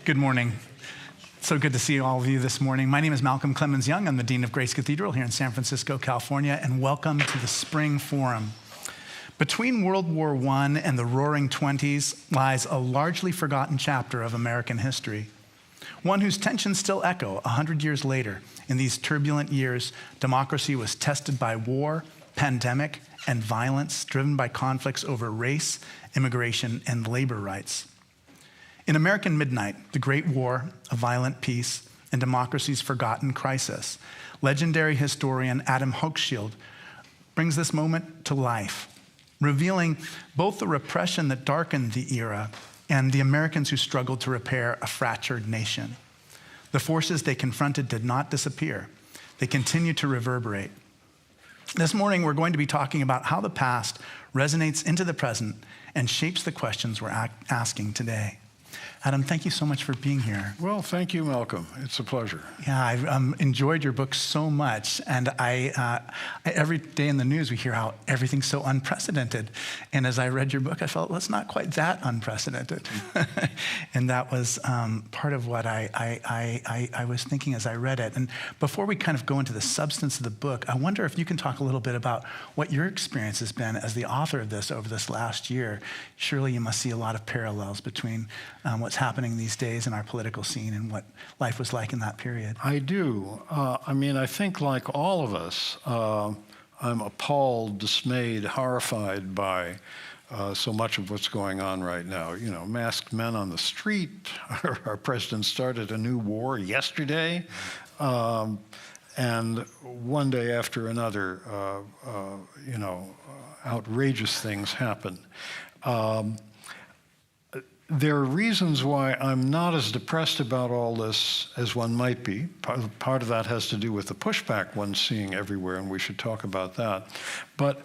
Good morning. So good to see all of you this morning. My name is Malcolm Clemens Young. I'm the Dean of Grace Cathedral here in San Francisco, California, and welcome to the Spring Forum. Between World War I and the Roaring Twenties lies a largely forgotten chapter of American history, one whose tensions still echo 100 years later. In these turbulent years, democracy was tested by war, pandemic, and violence driven by conflicts over race, immigration, and labor rights. In American Midnight, the Great War, A Violent Peace, and Democracy's Forgotten Crisis, legendary historian Adam Hochschild brings this moment to life, revealing both the repression that darkened the era and the Americans who struggled to repair a fractured nation. The forces they confronted did not disappear. They continue to reverberate. This morning, we're going to be talking about how the past resonates into the present and shapes the questions we're asking today. Adam, thank you so much for being here. Well, thank you, Malcolm. It's a pleasure. Yeah, I've enjoyed your book so much, and every day in the news we hear how everything's so unprecedented. And as I read your book, I felt, well, it's not quite that unprecedented. And that was part of what I was thinking as I read it. And before we kind of go into the substance of the book, I wonder if you can talk a little bit about what your experience has been as the author of this over this last year. Surely you must see a lot of parallels between what's happening these days in our political scene and what life was like in that period. I do. I think like all of us, I'm appalled, dismayed, horrified by so much of what's going on right now. You know, masked men on the street. Our president started a new war yesterday. And one day after another, outrageous things happen. There are reasons why I'm not as depressed about all this as one might be. Part of that has to do with the pushback one's seeing everywhere, and we should talk about that. But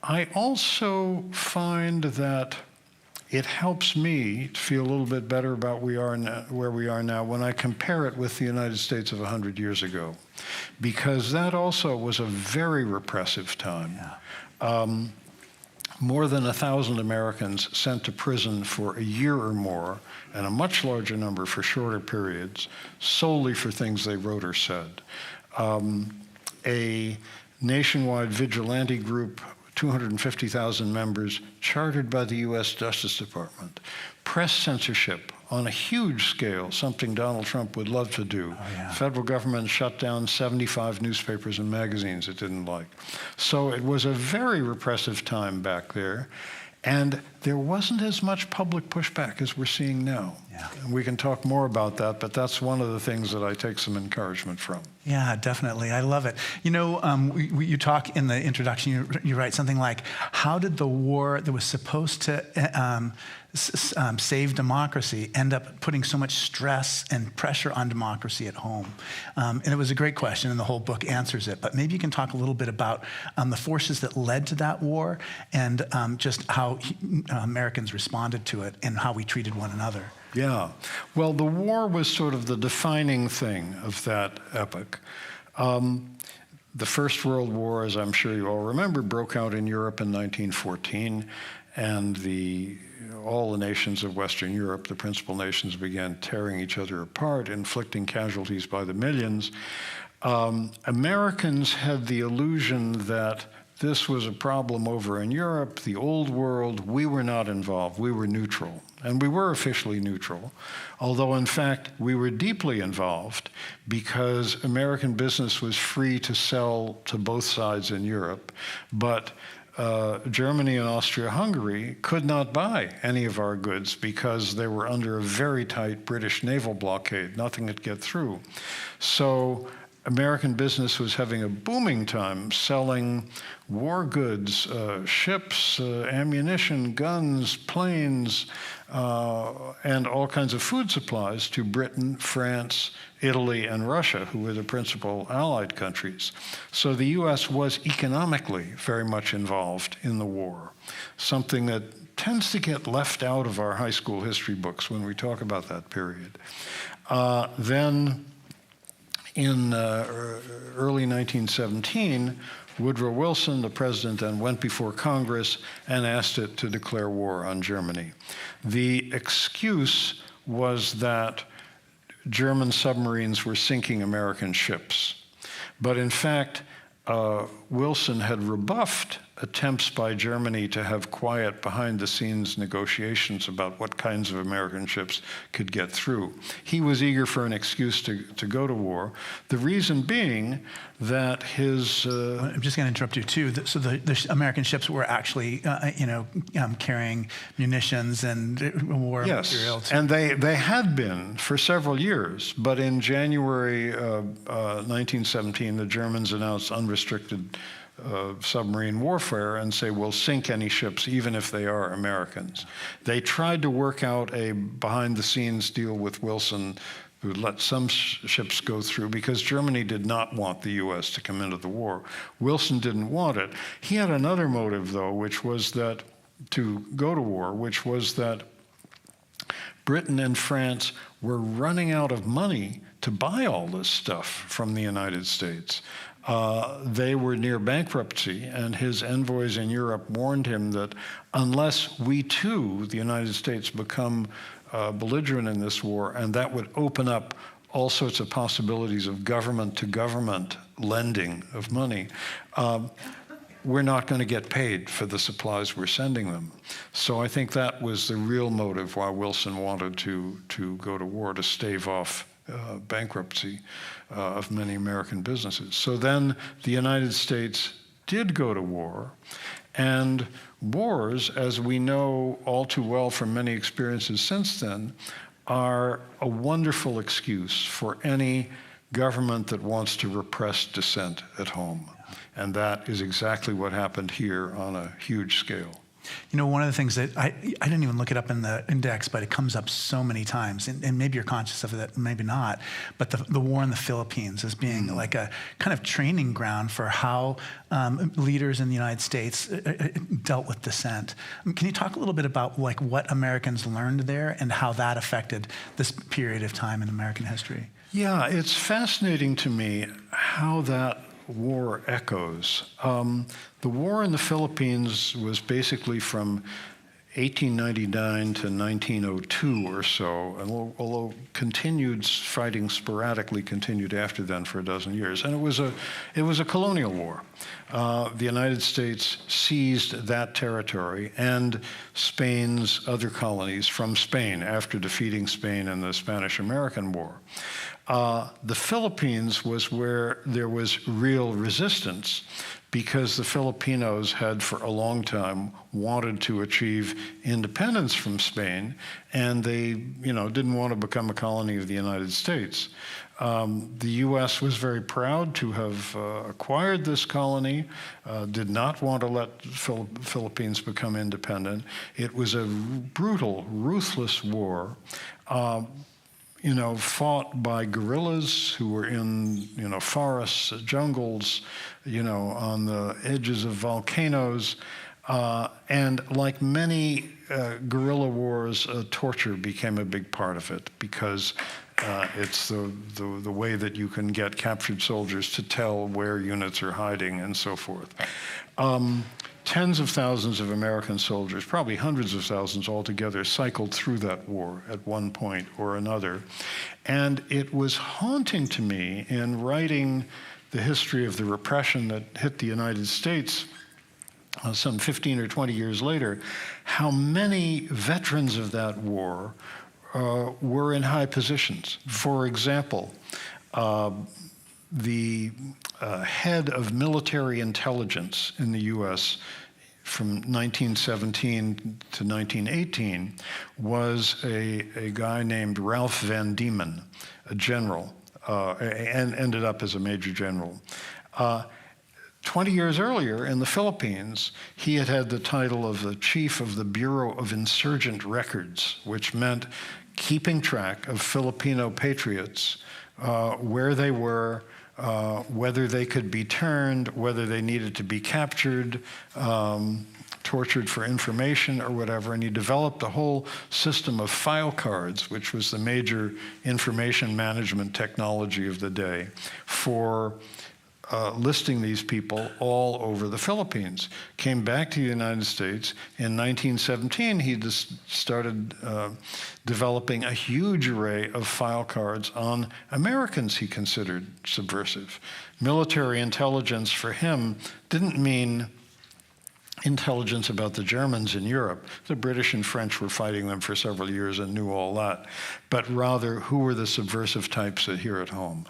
I also find that it helps me to feel a little bit better about where we are now when I compare it with the United States of 100 years ago, because that also was a very repressive time. Yeah. More than 1,000 Americans sent to prison for a year or more, and a much larger number for shorter periods, solely for things they wrote or said. A nationwide vigilante group, 250,000 members, chartered by the U.S. Justice Department. Press censorship on a huge scale, something Donald Trump would love to do. Oh, yeah. Federal government shut down 75 newspapers and magazines it didn't like. So it was a very repressive time back there, and there wasn't as much public pushback as we're seeing now. Yeah. And we can talk more about that, but that's one of the things that I take some encouragement from. Yeah, definitely. I love it. You know, you talk in the introduction, you write something like, how did the war that was supposed to save democracy end up putting so much stress and pressure on democracy at home? And it was a great question, and the whole book answers it. But maybe you can talk a little bit about the forces that led to that war and just how Americans responded to it and how we treated one another. Yeah. Well, the war was sort of the defining thing of that epoch. The First World War, as I'm sure you all remember, broke out in Europe in 1914, and all the nations of Western Europe, the principal nations, began tearing each other apart, inflicting casualties by the millions. Americans had the illusion that this was a problem over in Europe, the old world. We were not involved. We were neutral. And we were officially neutral, although in fact we were deeply involved because American business was free to sell to both sides in Europe, but Germany and Austria-Hungary could not buy any of our goods because they were under a very tight British naval blockade. Nothing could get through. So American business was having a booming time selling war goods, ships, ammunition, guns, planes, and all kinds of food supplies to Britain, France, Italy, and Russia, who were the principal allied countries. So the U.S. was economically very much involved in the war, something that tends to get left out of our high school history books when we talk about that period. Then in early 1917, Woodrow Wilson, the president, then went before Congress and asked it to declare war on Germany. The excuse was that German submarines were sinking American ships. But in fact, Wilson had rebuffed attempts by Germany to have quiet behind-the-scenes negotiations about what kinds of American ships could get through. He was eager for an excuse to go to war. The reason being that his... I'm just going to interrupt you, too. So the American ships were actually, carrying munitions and war material. Yes, and they had been for several years. But in January 1917, the Germans announced unrestricted submarine warfare and say, we'll sink any ships, even if they are Americans. They tried to work out a behind-the-scenes deal with Wilson who let some ships go through because Germany did not want the U.S. to come into the war. Wilson didn't want it. He had another motive, though, which was that to go to war, which was that Britain and France were running out of money to buy all this stuff from the United States. They were near bankruptcy, and his envoys in Europe warned him that unless we too, the United States, become belligerent in this war, and that would open up all sorts of possibilities of government-to-government lending of money, we're not going to get paid for the supplies we're sending them. So I think that was the real motive why Wilson wanted to go to war, to stave off bankruptcy of many American businesses. So then the United States did go to war, and wars, as we know all too well from many experiences since then, are a wonderful excuse for any government that wants to repress dissent at home. And that is exactly what happened here on a huge scale. You know, one of the things that I didn't even look it up in the index, but it comes up so many times, and maybe you're conscious of it, maybe not, but the war in the Philippines as being like a kind of training ground for how leaders in the United States dealt with dissent. Can you talk a little bit about like what Americans learned there and how that affected this period of time in American history? Yeah, it's fascinating to me how that war echoes. The war in the Philippines was basically from 1899 to 1902 or so, and although fighting sporadically continued after then for a dozen years. And it was a colonial war. The United States seized that territory and Spain's other colonies from Spain after defeating Spain in the Spanish-American War. The Philippines was where there was real resistance because the Filipinos had for a long time wanted to achieve independence from Spain, and they didn't want to become a colony of the United States. The U.S. was very proud to have acquired this colony, did not want to let Philippines become independent. It was a brutal, ruthless war. Fought by guerrillas who were in, forests, jungles, on the edges of volcanoes. And like many guerrilla wars, torture became a big part of it because it's the way that you can get captured soldiers to tell where units are hiding and so forth. Tens of thousands of American soldiers, probably hundreds of thousands altogether, cycled through that war at one point or another. And it was haunting to me in writing the history of the repression that hit the United States some 15 or 20 years later, how many veterans of that war were in high positions. For example, the head of military intelligence in the U.S. from 1917 to 1918 was a guy named Ralph Van Diemen, a general, and ended up as a major general. 20 years earlier, in the Philippines, he had the title of the chief of the Bureau of Insurgent Records, which meant keeping track of Filipino patriots, where they were, whether they could be turned, whether they needed to be captured, tortured for information or whatever. And he developed a whole system of file cards, which was the major information management technology of the day, for listing these people all over the Philippines. Came back to the United States. In 1917, he just started developing a huge array of file cards on Americans he considered subversive. Military intelligence for him didn't mean intelligence about the Germans in Europe. The British and French were fighting them for several years and knew all that. But rather, who were the subversive types here at home?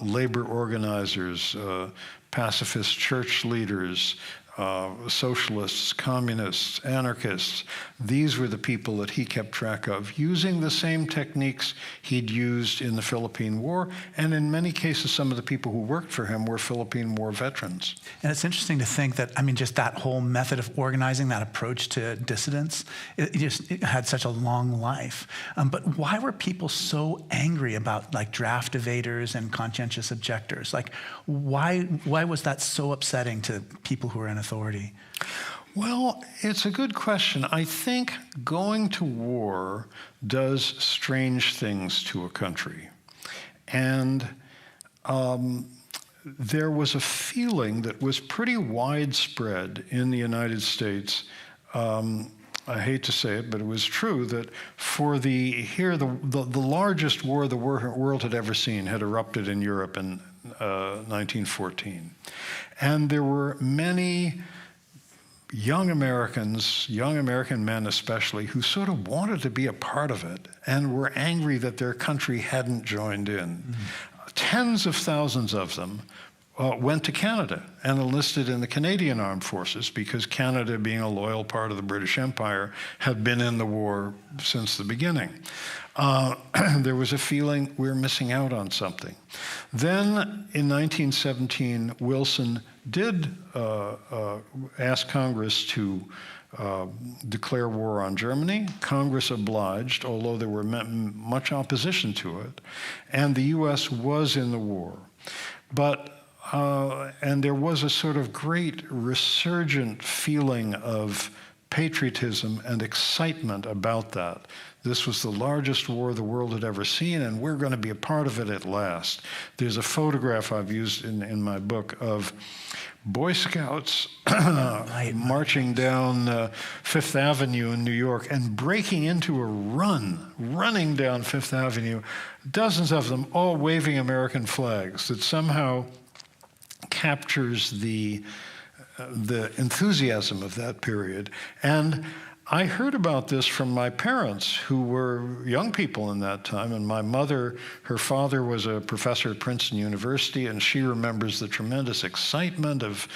Labor organizers, pacifist church leaders, socialists, communists, anarchists. These were the people that he kept track of, using the same techniques he'd used in the Philippine War, and in many cases, some of the people who worked for him were Philippine War veterans. And it's interesting to think that, I mean, just that whole method of organizing, that approach to dissidents, it had such a long life. But why were people so angry about like draft evaders and conscientious objectors? Like, why was that so upsetting to people who were in authority? Well, it's a good question. I think going to war does strange things to a country. And there was a feeling that was pretty widespread in the United States. I hate to say it, but it was true that for the largest war the world had ever seen had erupted in Europe in 1914. And there were many young Americans, young American men especially, who sort of wanted to be a part of it and were angry that their country hadn't joined in. Mm-hmm. Tens of thousands of them went to Canada and enlisted in the Canadian Armed Forces because Canada, being a loyal part of the British Empire, had been in the war since the beginning. There was a feeling we're missing out on something. Then in 1917, Wilson did ask Congress to declare war on Germany. Congress obliged, although there were much opposition to it, and the U.S. was in the war. But and there was a sort of great resurgent feeling of patriotism and excitement about that. This was the largest war the world had ever seen, and we're going to be a part of it at last. There's a photograph I've used in my book of Boy Scouts marching down Fifth Avenue in New York and breaking into a running down Fifth Avenue, dozens of them all waving American flags that somehow captures the enthusiasm of that period. And I heard about this from my parents, who were young people in that time. And my mother, her father was a professor at Princeton University, and she remembers the tremendous excitement of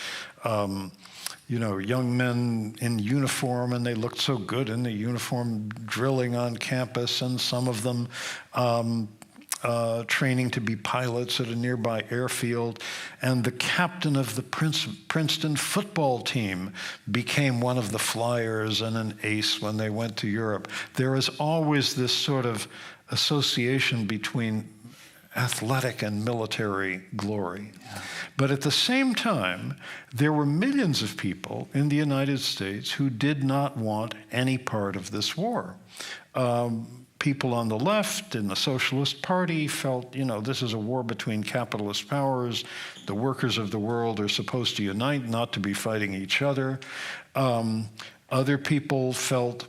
young men in uniform, and they looked so good in the uniform, drilling on campus, and some of them training to be pilots at a nearby airfield. And the captain of the Princeton football team became one of the flyers and an ace when they went to Europe. There is always this sort of association between athletic and military glory. Yeah. But at the same time, there were millions of people in the United States who did not want any part of this war. People on the left in the Socialist Party felt, this is a war between capitalist powers. The workers of the world are supposed to unite, not to be fighting each other. Other people felt,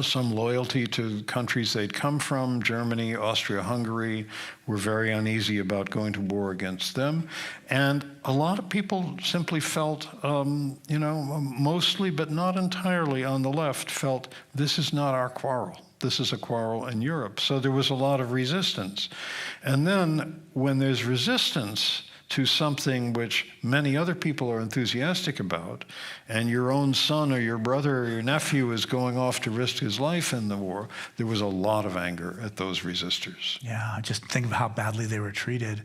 some loyalty to countries they'd come from. Germany, Austria-Hungary were very uneasy about going to war against them. And a lot of people simply felt, mostly but not entirely on the left, felt this is not our quarrel. This is a quarrel in Europe. So there was a lot of resistance. And then when there's resistance to something which many other people are enthusiastic about, and your own son or your brother or your nephew is going off to risk his life in the war, there was a lot of anger at those resistors. Yeah, just think of how badly they were treated.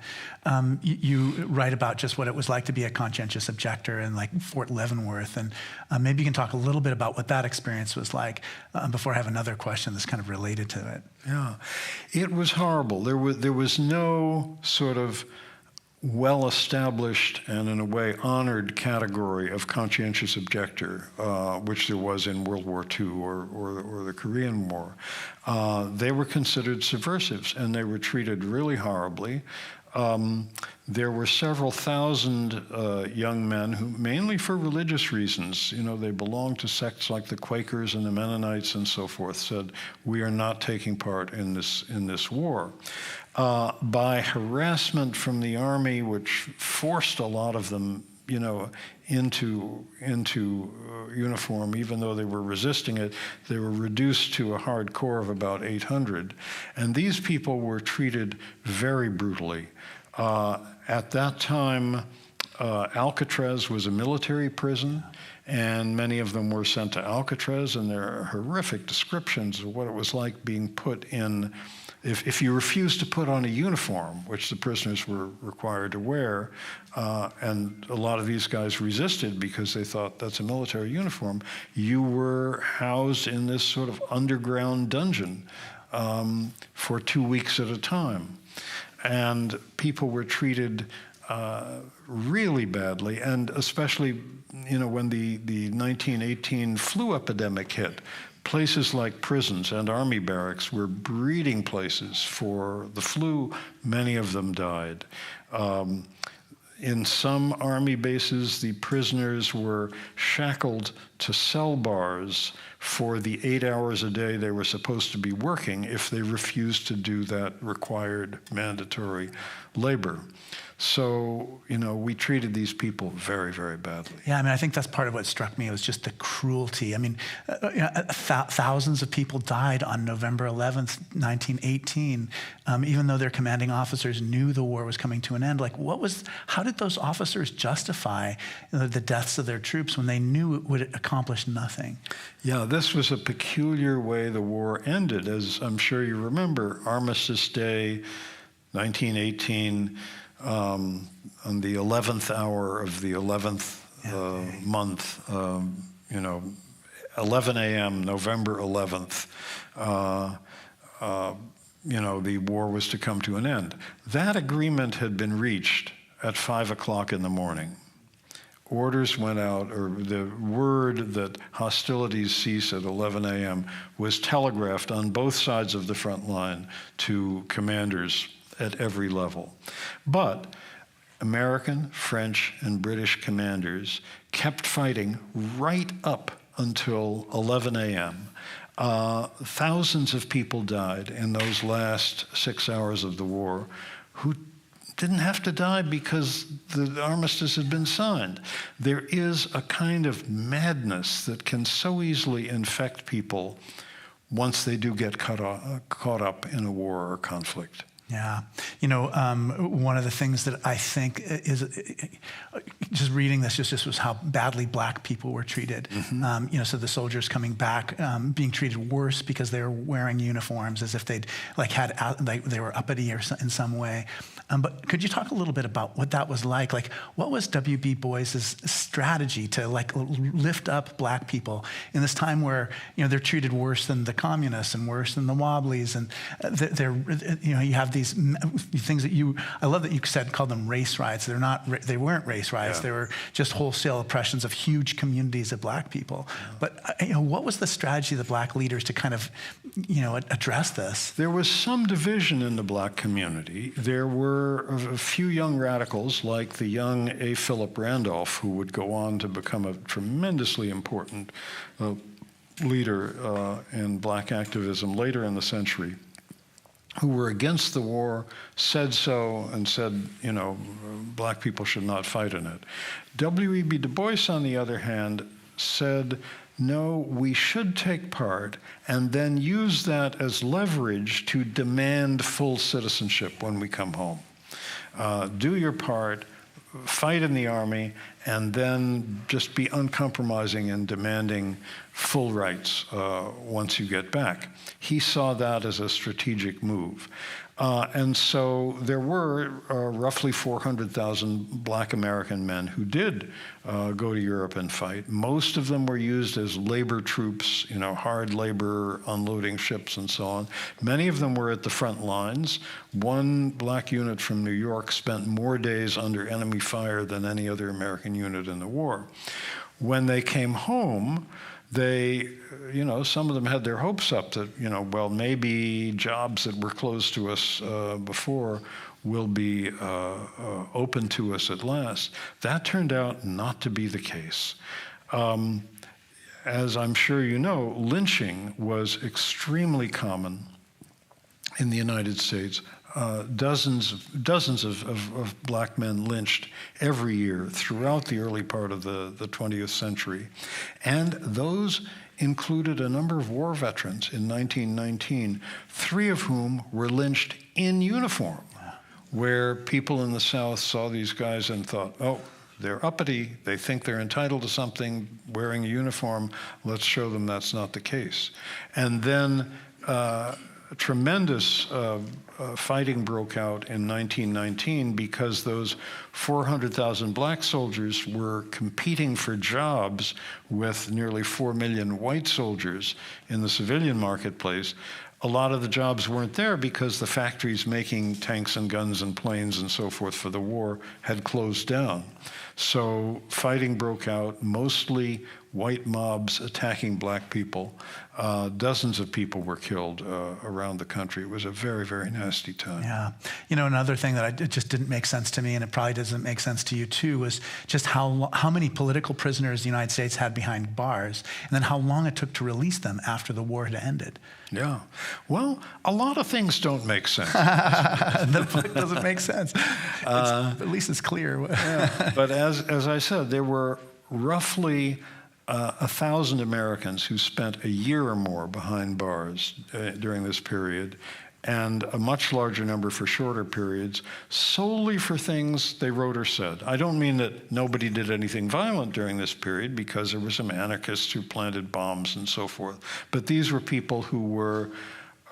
You write about just what it was like to be a conscientious objector in like Fort Leavenworth, and maybe you can talk a little bit about what that experience was like before I have another question that's kind of related to it. Yeah, it was horrible. There was no sort of well-established and, in a way, honored category of conscientious objector, which there was in World War II or the Korean War. They were considered subversives, and they were treated really horribly. There were several thousand young men who, mainly for religious reasons, they belonged to sects like the Quakers and the Mennonites and so forth, said, we are not taking part in this war. By harassment from the army, which forced a lot of them, into uniform, even though they were resisting it, they were reduced to a hard core of about 800. And these people were treated very brutally. At that time, Alcatraz was a military prison, and many of them were sent to Alcatraz, and there are horrific descriptions of what it was like being put in. If you refused to put on a uniform, which the prisoners were required to wear, and a lot of these guys resisted because they thought that's a military uniform, you were housed in this sort of underground dungeon for 2 weeks at a time. And people were treated really badly, and especially when the 1918 flu epidemic hit. Places like prisons and army barracks were breeding places for the flu. Many of them died. In some army bases, the prisoners were shackled to cell bars for the 8 hours a day they were supposed to be working if they refused to do that required mandatory labor. So, we treated these people very, very badly. Yeah, I think that's part of what struck me. It was just the cruelty. Thousands of people died on November 11th, 1918, even though their commanding officers knew the war was coming to an end. How did those officers justify the deaths of their troops when they knew it would accomplish nothing? Yeah, this was a peculiar way the war ended. As I'm sure you remember, Armistice Day, 1918, on the 11th hour of the 11th month, 11 a.m., November 11th, the war was to come to an end. That agreement had been reached at 5 o'clock in the morning. Orders went out, or the word that hostilities cease at 11 a.m. was telegraphed on both sides of the front line to commanders at every level. But American, French, and British commanders kept fighting right up until 11 a.m. Thousands of people died in those last 6 hours of the war who didn't have to die because the armistice had been signed. There is a kind of madness that can so easily infect people once they do get caught up in a war or conflict. Yeah. One of the things that I think is, just reading this, just was how badly black people were treated. Mm-hmm. So the soldiers coming back, being treated worse because they were wearing uniforms as if they were uppity or in some way. But could you talk a little bit about what that was like? What was W.B. Boyce's strategy to lift up black people in this time where they're treated worse than the communists and worse than the Wobblies, and you have these things that I love that you called them race riots. They weren't race riots. Yeah. They were just wholesale oppressions of huge communities of black people. Yeah. But what was the strategy of the black leaders to kind of address this? There was some division in the black community. There were a few young radicals, like the young A. Philip Randolph, who would go on to become a tremendously important leader in black activism later in the century, who were against the war, said so, and said, black people should not fight in it. W.E.B. Du Bois, on the other hand, said, no, we should take part and then use that as leverage to demand full citizenship when we come home. Do your part, fight in the army, and then just be uncompromising in demanding full rights once you get back. He saw that as a strategic move. And so there were roughly 400,000 black American men who did go to Europe and fight. Most of them were used as labor troops, hard labor, unloading ships and so on. Many of them were at the front lines. One black unit from New York spent more days under enemy fire than any other American unit in the war. When they came home, they, some of them had their hopes up that, well, maybe jobs that were closed to us before will be open to us at last. That turned out not to be the case. As I'm sure you know, lynching was extremely common in the United States. Dozens of black men lynched every year throughout the early part of the 20th century. And those included a number of war veterans in 1919, 3 of whom were lynched in uniform, where people in the South saw these guys and thought, oh, they're uppity, they think they're entitled to something, wearing a uniform, let's show them that's not the case. And then tremendous fighting broke out in 1919 because those 400,000 black soldiers were competing for jobs with nearly 4 million white soldiers in the civilian marketplace. A lot of the jobs weren't there because the factories making tanks and guns and planes and so forth for the war had closed down. So fighting broke out, mostly white mobs attacking black people. Dozens of people were killed around the country. It was a very, very nasty time. Yeah. Another thing that it just didn't make sense to me, and it probably doesn't make sense to you too, was just how many political prisoners the United States had behind bars, and then how long it took to release them after the war had ended. Yeah. Well, a lot of things don't make sense. The book doesn't make sense. At least it's clear. Yeah. But as I said, there were roughly 1,000 Americans who spent a year or more behind bars during this period, and a much larger number for shorter periods, solely for things they wrote or said. I don't mean that nobody did anything violent during this period, because there were some anarchists who planted bombs and so forth. But these were people who were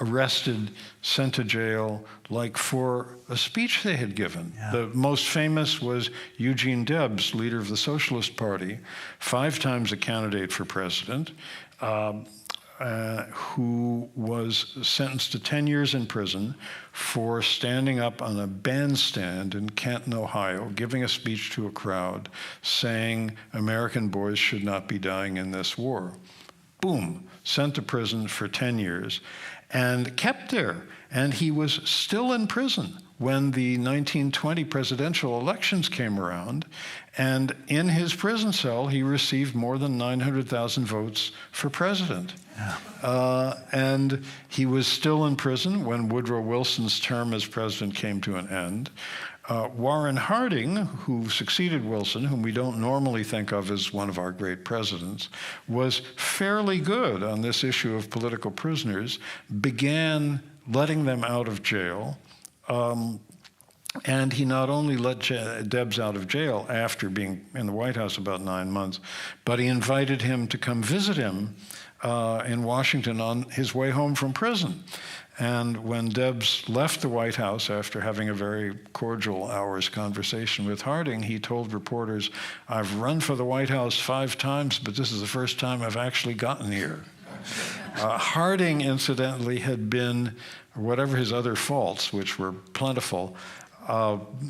arrested, sent to jail, like for a speech they had given. Yeah. The most famous was Eugene Debs, leader of the Socialist Party, 5 times a candidate for president, who was sentenced to 10 years in prison for standing up on a bandstand in Canton, Ohio, giving a speech to a crowd saying American boys should not be dying in this war. Boom, sent to prison for 10 years. And kept there. And he was still in prison when the 1920 presidential elections came around. And in his prison cell, he received more than 900,000 votes for president. Yeah. And he was still in prison when Woodrow Wilson's term as president came to an end. Warren Harding, who succeeded Wilson, whom we don't normally think of as one of our great presidents, was fairly good on this issue of political prisoners, began letting them out of jail, and he not only let Debs out of jail after being in the White House about 9 months, but he invited him to come visit him in Washington on his way home from prison. And when Debs left the White House after having a very cordial hour's conversation with Harding, he told reporters, "I've run for the White House 5 times, but this is the first time I've actually gotten here." Harding, incidentally, had been, whatever his other faults, which were plentiful,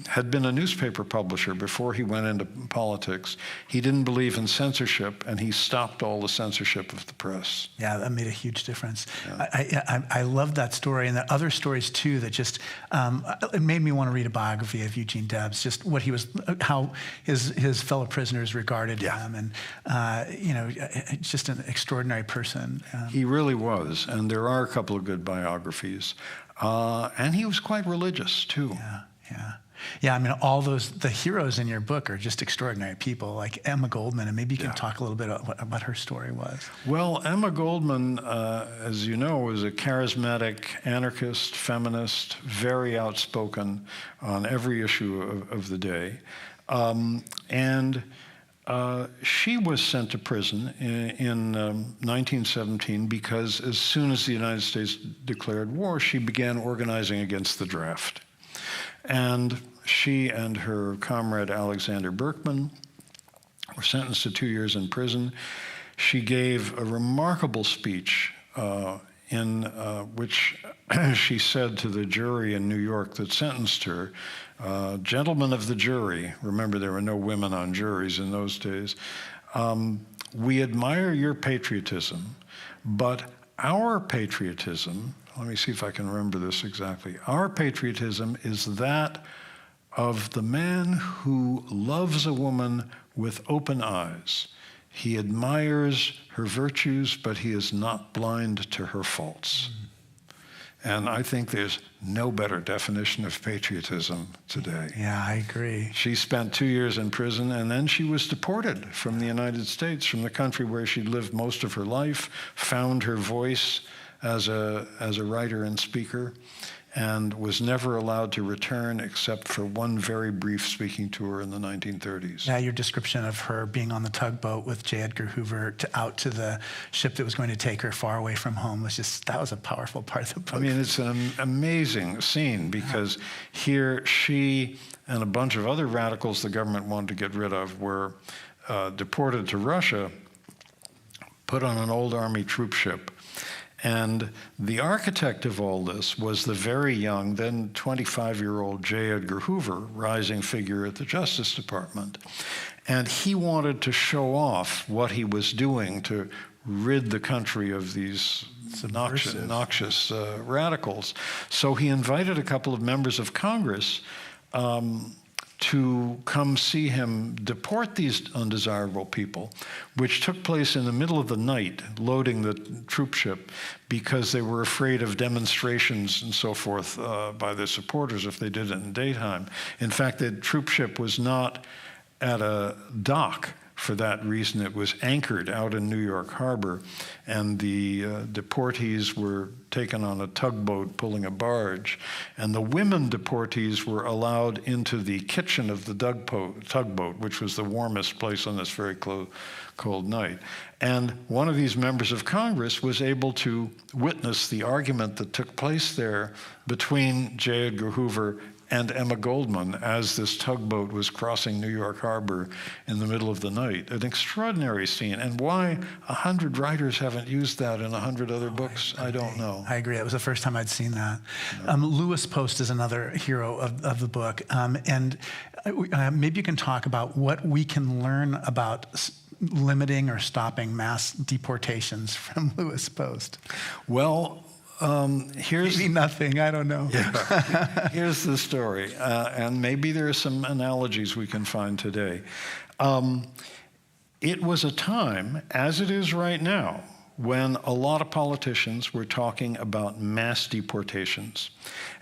had been a newspaper publisher before he went into politics. He didn't believe in censorship, and he stopped all the censorship of the press. Yeah, that made a huge difference. Yeah. I love that story, and the other stories too that just it made me want to read a biography of Eugene Debs, just what he was, how his fellow prisoners regarded him, and just an extraordinary person. He really was, and there are a couple of good biographies, and he was quite religious too. Yeah, I mean, all the heroes in your book are just extraordinary people, like Emma Goldman, and maybe you can talk a little bit about what her story was. Well, Emma Goldman, as you know, was a charismatic anarchist, feminist, very outspoken on every issue of the day. And she was sent to prison in 1917 because as soon as the United States declared war, she began organizing against the draft. And she and her comrade Alexander Berkman were sentenced to 2 years in prison. She gave a remarkable speech in which she said to the jury in New York that sentenced her, "Gentlemen of the jury," remember there were no women on juries in those days, we admire your patriotism, but our patriotism, let me see if I can remember this exactly. Our patriotism is that of the man who loves a woman with open eyes. He admires her virtues, but he is not blind to her faults. And I think there's no better definition of patriotism today. Yeah, I agree. She spent 2 years in prison, and then she was deported from the United States, from the country where she lived most of her life, found her voice as a writer and speaker, and was never allowed to return except for one very brief speaking tour in the 1930s. Yeah, your description of her being on the tugboat with J. Edgar Hoover out to the ship that was going to take her far away from home that was a powerful part of the book. I mean, it's an amazing scene because here she and a bunch of other radicals the government wanted to get rid of were deported to Russia, put on an old army troop ship. And the architect of all this was the very young, then 25-year-old J. Edgar Hoover, rising figure at the Justice Department. And he wanted to show off what he was doing to rid the country of these noxious radicals. So he invited a couple of members of Congress to come see him deport these undesirable people, which took place in the middle of the night, loading the troop ship, because they were afraid of demonstrations and so forth by their supporters if they did it in daytime. In fact, the troop ship was not at a dock for that reason. It was anchored out in New York Harbor, and the deportees were taken on a tugboat pulling a barge, and the women deportees were allowed into the kitchen of the tugboat, which was the warmest place on this very cold night. And one of these members of Congress was able to witness the argument that took place there between J. Edgar Hoover and Emma Goldman as this tugboat was crossing New York Harbor in the middle of the night. An extraordinary scene. And why 100 writers haven't used that in 100 other books, I don't know. I agree. That was the first time I'd seen that. Lewis Post is another hero of the book. And maybe you can talk about what we can learn about limiting or stopping mass deportations from Lewis Post. Well, here's maybe nothing, I don't know. Yeah. Here's the story, and maybe there are some analogies we can find today. It was a time, as it is right now, when a lot of politicians were talking about mass deportations.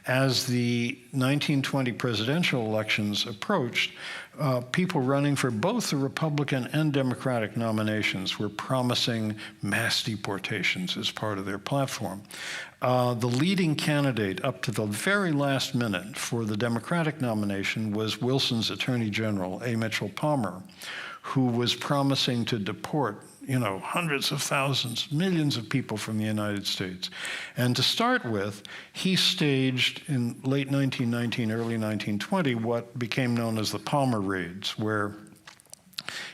As the 1920 presidential elections approached, people running for both the Republican and Democratic nominations were promising mass deportations as part of their platform. The leading candidate up to the very last minute for the Democratic nomination was Wilson's Attorney General, A. Mitchell Palmer, who was promising to deport hundreds of thousands, millions of people from the United States. And to start with, he staged in late 1919, early 1920, what became known as the Palmer Raids, where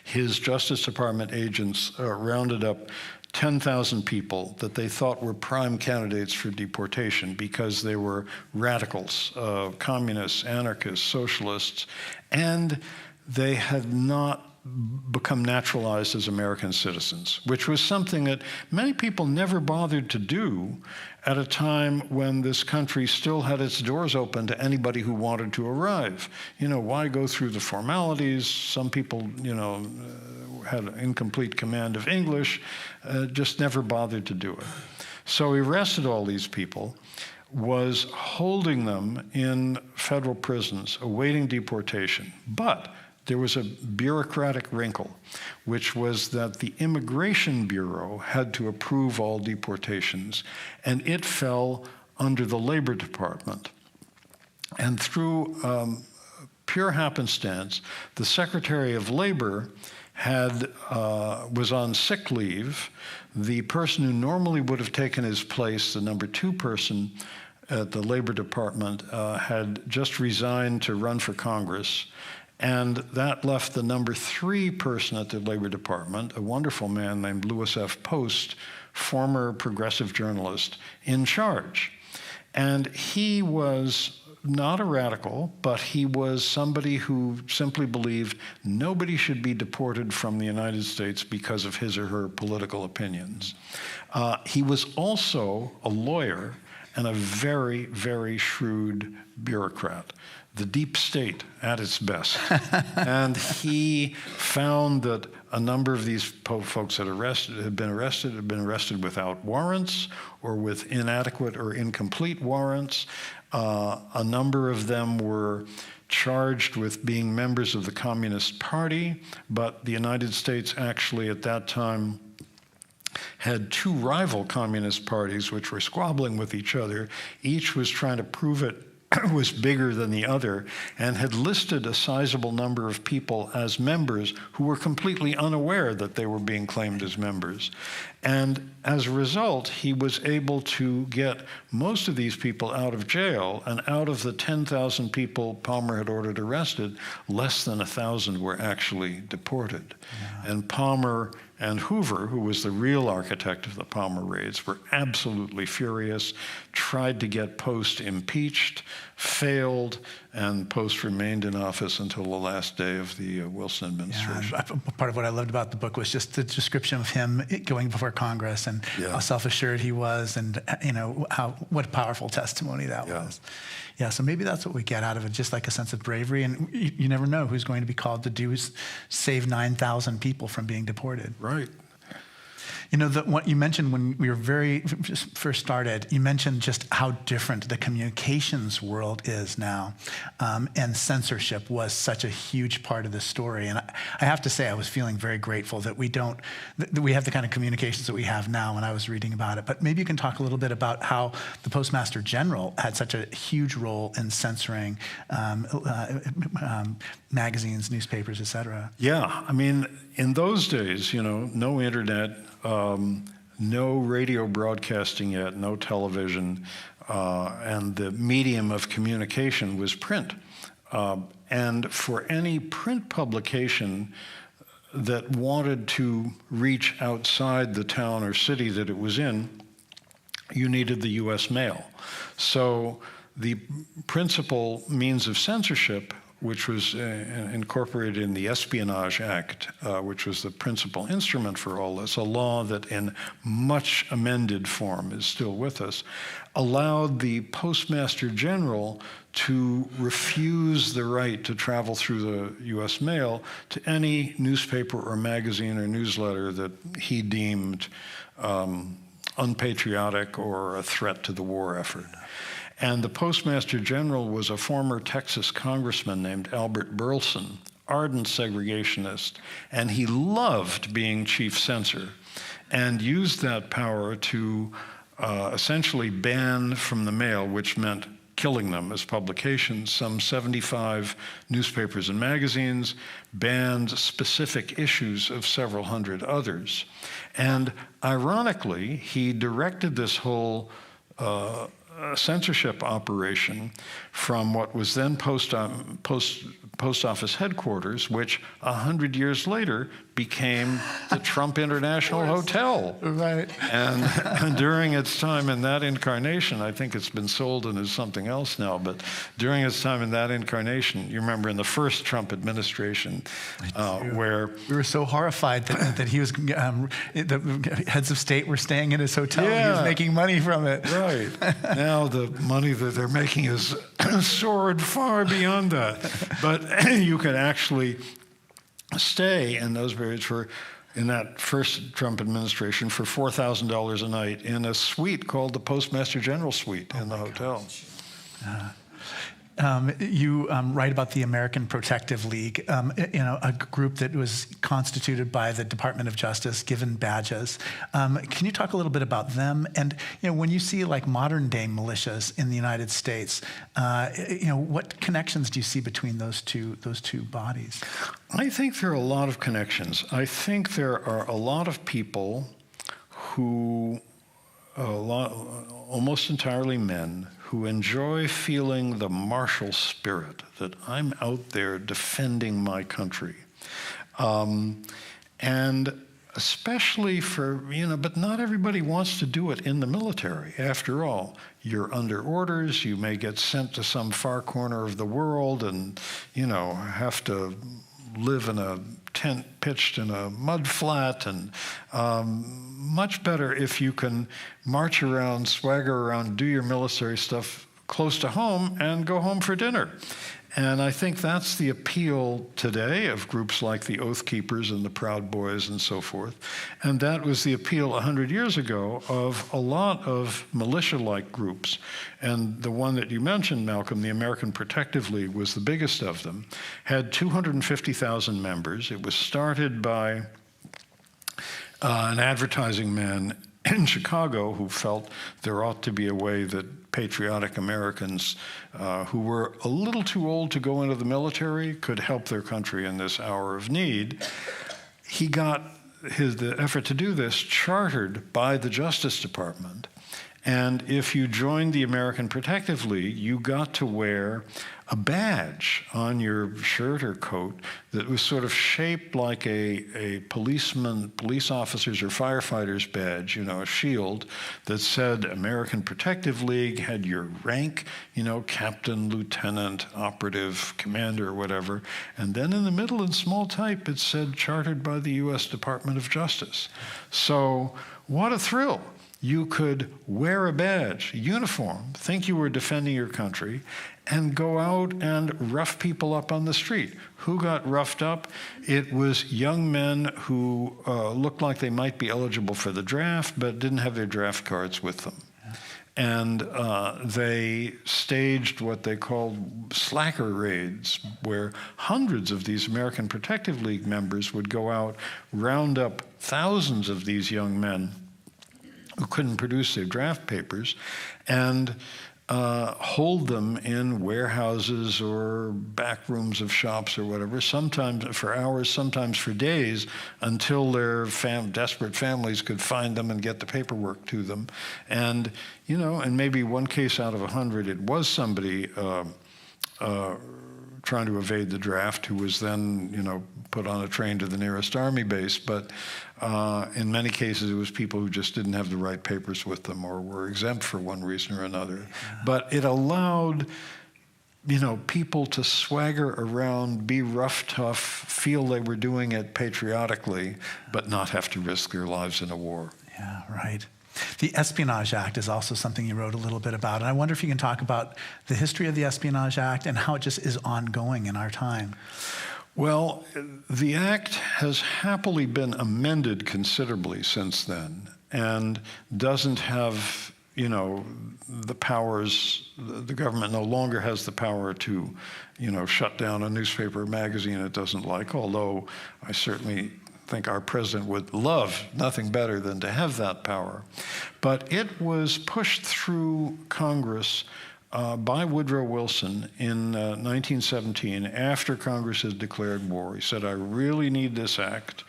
his Justice Department agents rounded up 10,000 people that they thought were prime candidates for deportation because they were radicals, communists, anarchists, socialists, and they had not become naturalized as American citizens, which was something that many people never bothered to do at a time when this country still had its doors open to anybody who wanted to arrive. Why go through the formalities? Some people, had an incomplete command of English, just never bothered to do it. So he arrested all these people, was holding them in federal prisons, awaiting deportation. But there was a bureaucratic wrinkle, which was that the Immigration Bureau had to approve all deportations, and it fell under the Labor Department. And through pure happenstance, the Secretary of Labor was on sick leave. The person who normally would have taken his place, the number 2 person at the Labor Department, had just resigned to run for Congress. And that left the number 3 person at the Labor Department, a wonderful man named Lewis F. Post, former progressive journalist, in charge. And he was not a radical, but he was somebody who simply believed nobody should be deported from the United States because of his or her political opinions. He was also a lawyer and a very, very shrewd bureaucrat, the deep state at its best. And he found that a number of these folks that had been arrested without warrants or with inadequate or incomplete warrants. A number of them were charged with being members of the Communist Party, but the United States actually at that time had two rival communist parties which were squabbling with each other. Each was trying to prove it was bigger than the other, and had listed a sizable number of people as members who were completely unaware that they were being claimed as members. And as a result, he was able to get most of these people out of jail, and out of the 10,000 people Palmer had ordered arrested, less than 1,000 were actually deported. Yeah. And Palmer and Hoover, who was the real architect of the Palmer raids, were absolutely furious, tried to get Post impeached, failed, and Post remained in office until the last day of the Wilson administration. Yeah, part of what I loved about the book was just the description of him going before Congress and how self-assured he was, and what a powerful testimony that was. Yeah, so maybe that's what we get out of it, just like a sense of bravery. And you never know who's going to be called to save 9,000 people from being deported. Right. You know, what you mentioned when we were first started, you mentioned just how different the communications world is now. And censorship was such a huge part of the story. And I have to say, I was feeling very grateful that we have the kind of communications that we have now when I was reading about it. But maybe you can talk a little bit about how the Postmaster General had such a huge role in censoring magazines, newspapers, et cetera. Yeah, I mean, in those days, no internet, no radio broadcasting yet, no television, and the medium of communication was print. And for any print publication that wanted to reach outside the town or city that it was in, you needed the U.S. mail. So the principal means of censorship, which was incorporated in the Espionage Act, which was the principal instrument for all this, a law that in much amended form is still with us, allowed the Postmaster General to refuse the right to travel through the U.S. mail to any newspaper or magazine or newsletter that he deemed unpatriotic or a threat to the war effort. And the Postmaster General was a former Texas congressman named Albert Burleson, ardent segregationist, and he loved being chief censor and used that power to essentially ban from the mail, which meant killing them as publications, some 75 newspapers and magazines, banned specific issues of several hundred others. And ironically, he directed this whole censorship operation from what was then post office headquarters, which 100 years later became the Trump International Hotel. Right. And during its time in that incarnation, I think it's been sold and is something else now, but during its time in that incarnation, you remember in the first Trump administration, where we were so horrified that he was, the heads of state were staying in his hotel. Yeah. He was making money from it. Right. Now the money that they're making is soared far beyond that. But you could actually stay in those periods in that first Trump administration for $4,000 a night in a suite called the Postmaster General Suite in the hotel. You write about the American Protective League, a group that was constituted by the Department of Justice, given badges. Can you talk a little bit about them? And when you see like modern day militias in the United States, what connections do you see between those two bodies? I think there are a lot of connections. I think there are a lot of people who, almost entirely men, who enjoy feeling the martial spirit, that I'm out there defending my country. And especially for, but not everybody wants to do it in the military. After all, you're under orders, you may get sent to some far corner of the world and, have to live in a tent pitched in a mud flat, and much better if you can march around, swagger around, do your military stuff close to home and go home for dinner. And I think that's the appeal today of groups like the Oath Keepers and the Proud Boys and so forth. And that was the appeal 100 years ago of a lot of militia-like groups. And the one that you mentioned, Malcolm, the American Protective League, was the biggest of them, had 250,000 members. It was started by an advertising man in Chicago who felt there ought to be a way that patriotic Americans who were a little too old to go into the military could help their country in this hour of need. He got the effort to do this chartered by the Justice Department. And if you joined the American Protective League, you got to wear a badge on your shirt or coat that was sort of shaped like a police officer's or firefighter's badge, a shield that said American Protective League, had your rank, captain, lieutenant, operative, commander, or whatever. And then in the middle in small type, it said chartered by the U.S. Department of Justice. So what a thrill. You could wear a badge, a uniform, think you were defending your country, and go out and rough people up on the street. Who got roughed up? It was young men who looked like they might be eligible for the draft, but didn't have their draft cards with them. And they staged what they called slacker raids, where hundreds of these American Protective League members would go out, round up thousands of these young men who couldn't produce their draft papers, and hold them in warehouses or back rooms of shops or whatever, sometimes for hours, sometimes for days, until their desperate families could find them and get the paperwork to them. And, in maybe one case out of 100, it was somebody trying to evade the draft who was then, put on a train to the nearest army base. But in many cases, it was people who just didn't have the right papers with them or were exempt for one reason or another. Yeah. But it allowed, people to swagger around, be rough, tough, feel they were doing it patriotically, but not have to risk their lives in a war. Yeah, right. The Espionage Act is also something you wrote a little bit about. And I wonder if you can talk about the history of the Espionage Act and how it just is ongoing in our time. Well, the act has happily been amended considerably since then and doesn't have, the powers. The government no longer has the power to, shut down a newspaper or magazine it doesn't like, although I certainly think our president would love nothing better than to have that power. But it was pushed through Congress by Woodrow Wilson in 1917, after Congress had declared war. He said, I really need this act.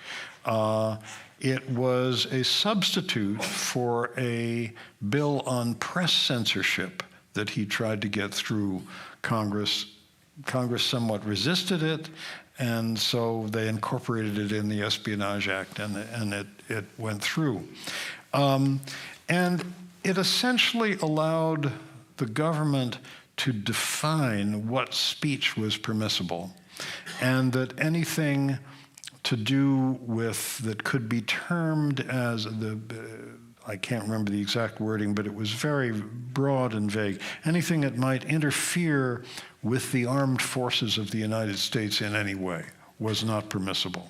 It was a substitute for a bill on press censorship that he tried to get through Congress. Congress somewhat resisted it, and so they incorporated it in the Espionage Act, and it went through. And it essentially allowed the government to define what speech was permissible, and that anything to do with that could be termed as I can't remember the exact wording, but it was very broad and vague. Anything that might interfere with the armed forces of the United States in any way was not permissible.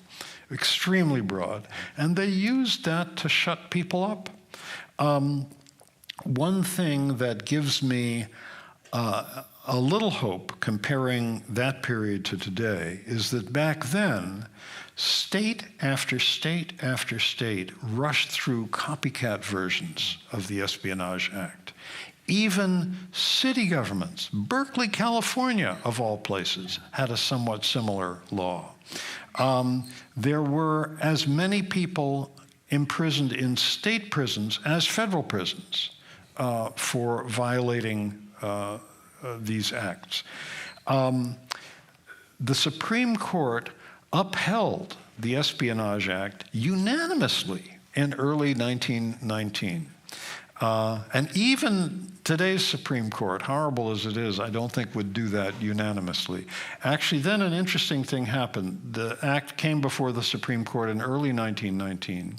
Extremely broad. And they used that to shut people up. One thing that gives me a little hope comparing that period to today is that back then, state after state after state rushed through copycat versions of the Espionage Act. Even city governments, Berkeley, California, of all places, had a somewhat similar law. There were as many people imprisoned in state prisons as federal prisons for violating these acts. The Supreme Court upheld the Espionage Act unanimously in early 1919. And even today's Supreme Court, horrible as it is, I don't think would do that unanimously. Actually, then an interesting thing happened. The act came before the Supreme Court in early 1919.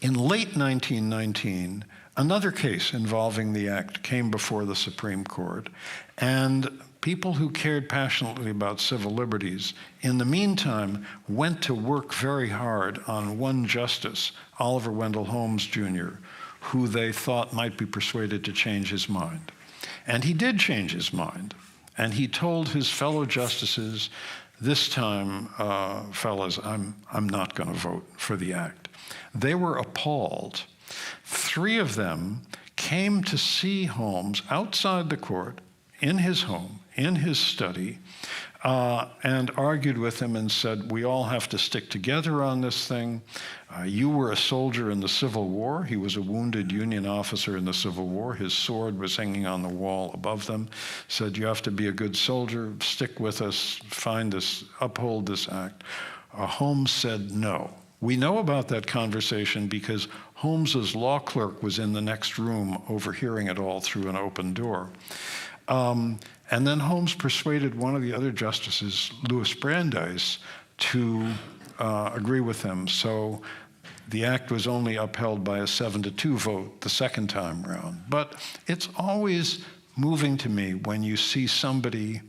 In late 1919, another case involving the act came before the Supreme Court, and people who cared passionately about civil liberties, in the meantime, went to work very hard on one justice, Oliver Wendell Holmes, Jr., who they thought might be persuaded to change his mind. And he did change his mind. And he told his fellow justices, this time, fellas, I'm not going to vote for the act. They were appalled. 3 of them came to see Holmes outside the court, in his home, in his study, and argued with him and said, we all have to stick together on this thing. You were a soldier in the Civil War. He was a wounded Union officer in the Civil War. His sword was hanging on the wall above them. Said, you have to be a good soldier, stick with us, uphold this act. Holmes said no. We know about that conversation because Holmes's law clerk was in the next room overhearing it all through an open door. And then Holmes persuaded one of the other justices, Louis Brandeis, to agree with him. So the act was only upheld by a 7-2 vote the second time around. But it's always moving to me when you see somebody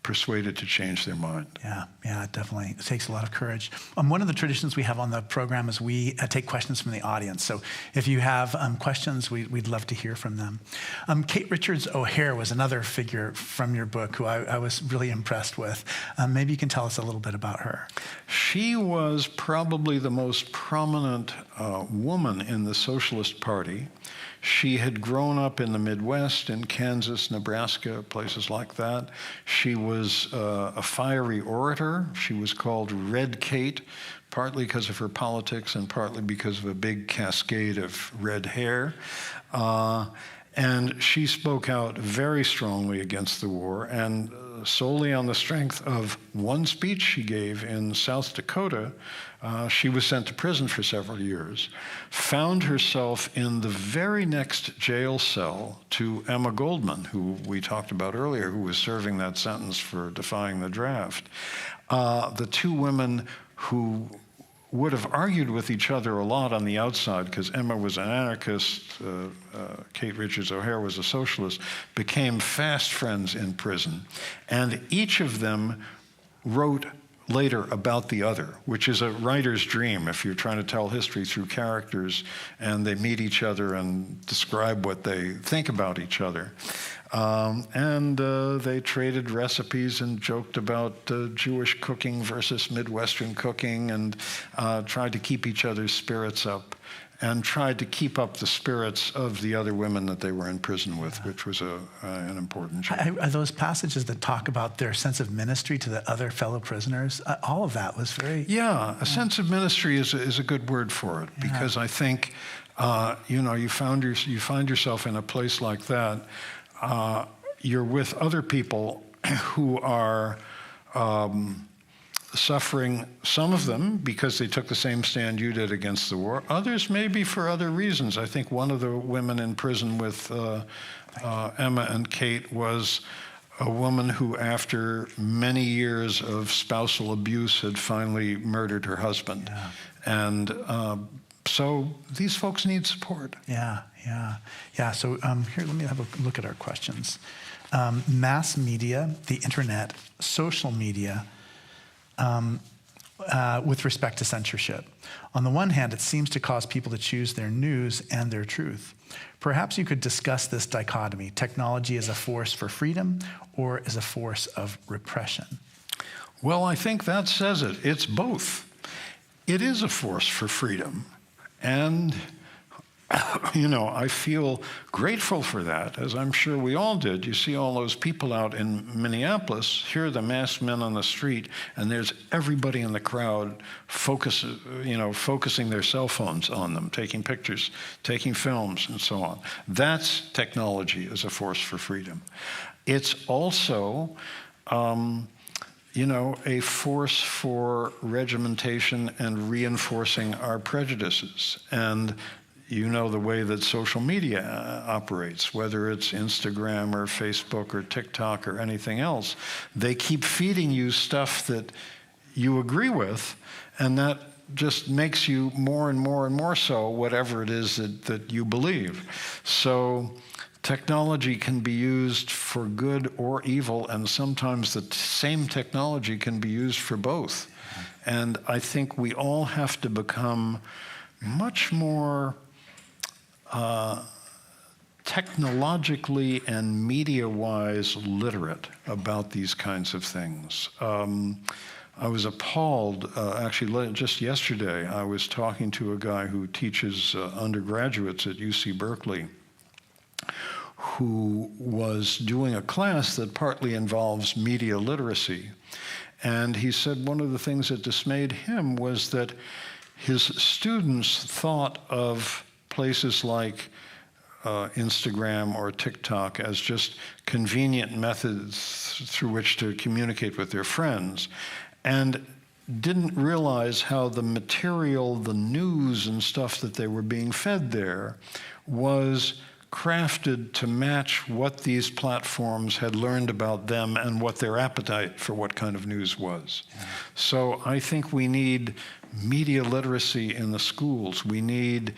persuaded to change their mind. Yeah, definitely. It takes a lot of courage. One of the traditions we have on the program is we take questions from the audience. So if you have questions, we'd love to hear from them. Kate Richards O'Hare was another figure from your book who I was really impressed with. Maybe you can tell us a little bit about her. She was probably the most prominent woman in the Socialist Party. She had grown up in the Midwest, in Kansas, Nebraska, places like that. She was a fiery orator. She was called Red Kate, partly because of her politics and partly because of a big cascade of red hair. And she spoke out very strongly against the war, and solely on the strength of one speech she gave in South Dakota, she was sent to prison for several years, found herself in the very next jail cell to Emma Goldman, who we talked about earlier, who was serving that sentence for defying the draft. The 2 women who would have argued with each other a lot on the outside, because Emma was an anarchist, Kate Richards O'Hare was a socialist, became fast friends in prison. And each of them wrote later about the other, which is a writer's dream if you're trying to tell history through characters and they meet each other and describe what they think about each other. They traded recipes and joked about Jewish cooking versus Midwestern cooking, and tried to keep each other's spirits up, and tried to keep up the spirits of the other women that they were in prison with, which was an important job. Are those passages that talk about their sense of ministry to the other fellow prisoners? All of that was very... Yeah, a sense of ministry is a good word for it, because I think, you find yourself in a place like that. You're with other people who are suffering, some of them because they took the same stand you did against the war, others maybe for other reasons. I think one of the women in prison with Emma and Kate was a woman who, after many years of spousal abuse, had finally murdered her husband. And so these folks need support. Yeah. So here, let me have a look at our questions. Mass media, the internet, social media, with respect to censorship. On the one hand, it seems to cause people to choose their news and their truth. Perhaps you could discuss this dichotomy, technology as a force for freedom or as a force of repression. Well, I think that says it. It's both. It is a force for freedom. And I feel grateful for that, as I'm sure we all did. You see all those people out in Minneapolis, here are the masked men on the street, and there's everybody in the crowd focusing their cell phones on them, taking pictures, taking films, and so on. That's technology as a force for freedom. It's also, a force for regimentation and reinforcing our prejudices. And the way that social media operates, whether it's Instagram or Facebook or TikTok or anything else, they keep feeding you stuff that you agree with, and that just makes you more and more and more so whatever it is that you believe. So technology can be used for good or evil, and sometimes the same technology can be used for both. And I think we all have to become much more technologically and media-wise literate about these kinds of things. I was appalled, actually just yesterday, I was talking to a guy who teaches undergraduates at UC Berkeley, who was doing a class that partly involves media literacy. And he said one of the things that dismayed him was that his students thought of places like Instagram or TikTok as just convenient methods through which to communicate with their friends, and didn't realize how the material, the news and stuff that they were being fed there was crafted to match what these platforms had learned about them and what their appetite for what kind of news was. Yeah. So I think we need media literacy in the schools. We need